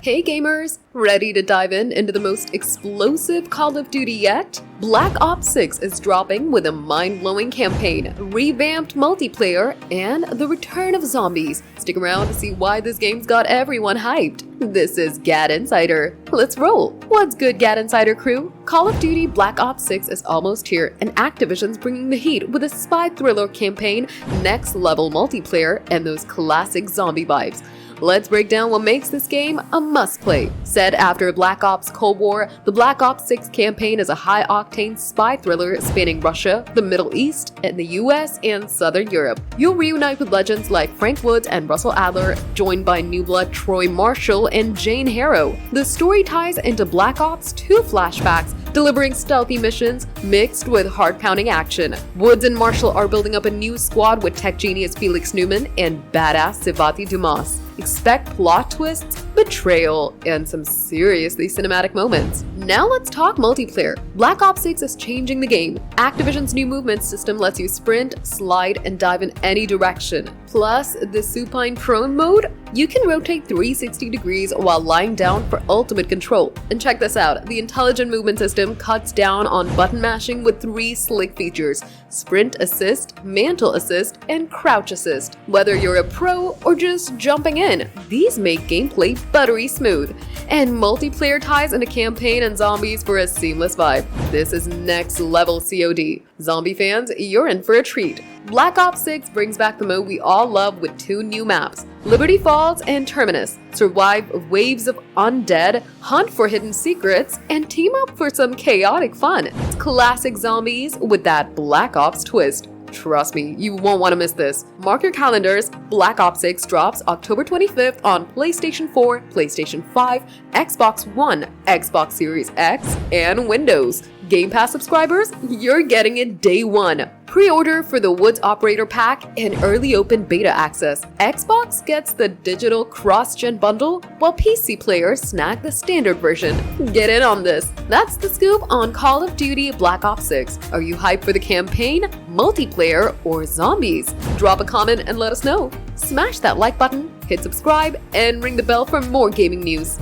Hey gamers, ready to dive into the most explosive Call of Duty yet? Black Ops 6 is dropping with a mind-blowing campaign, revamped multiplayer, and the return of zombies. Stick around to see why this game's got everyone hyped. This is GadInsider. Let's roll! What's good, GadInsider crew? Call of Duty Black Ops 6 is almost here, and Activision's bringing the heat with a spy thriller campaign, next-level multiplayer, and those classic zombie vibes. Let's break down what makes this game a must-play. Said after Black Ops Cold War, the Black Ops 6 campaign is a high-octane spy thriller spanning Russia, the Middle East, and the US and Southern Europe. You'll reunite with legends like Frank Woods and Russell Adler, joined by new blood Troy Marshall and Jane Harrow. The story ties into Black Ops 2 flashbacks, delivering stealthy missions mixed with heart-pounding action. Woods and Marshall are building up a new squad with tech genius Felix Newman and badass Sevati Dumas. Expect plot twists, betrayal, and some seriously cinematic moments. Now let's talk multiplayer. Black Ops 6 is changing the game. Activision's new movement system lets you sprint, slide, and dive in any direction. Plus, the supine prone mode, you can rotate 360 degrees while lying down for ultimate control. And check this out, the intelligent movement system cuts down on button mashing with 3 slick features: Sprint Assist, Mantle Assist, and Crouch Assist. Whether you're a pro or just jumping in, these make gameplay buttery smooth. And multiplayer ties into campaign and zombies for a seamless vibe. This is next level COD. Zombie fans, you're in for a treat. Black Ops 6 brings back the mode we all love with 2 new maps, Liberty Falls and Terminus. Survive waves of undead, hunt for hidden secrets, and team up for some chaotic fun. It's classic zombies with that Black Ops twist. Trust me, you won't want to miss this. Mark your calendars, Black Ops 6 drops October 25th on PlayStation 4, PlayStation 5, Xbox One, Xbox Series X, and Windows. Game Pass subscribers, you're getting it day one. Pre-order for the Woods Operator Pack and early open beta access. Xbox gets the digital cross-gen bundle, while PC players snag the standard version. Get in on this. That's the scoop on Call of Duty Black Ops 6. Are you hyped for the campaign, multiplayer, or zombies? Drop a comment and let us know. Smash that like button, hit subscribe, and ring the bell for more gaming news.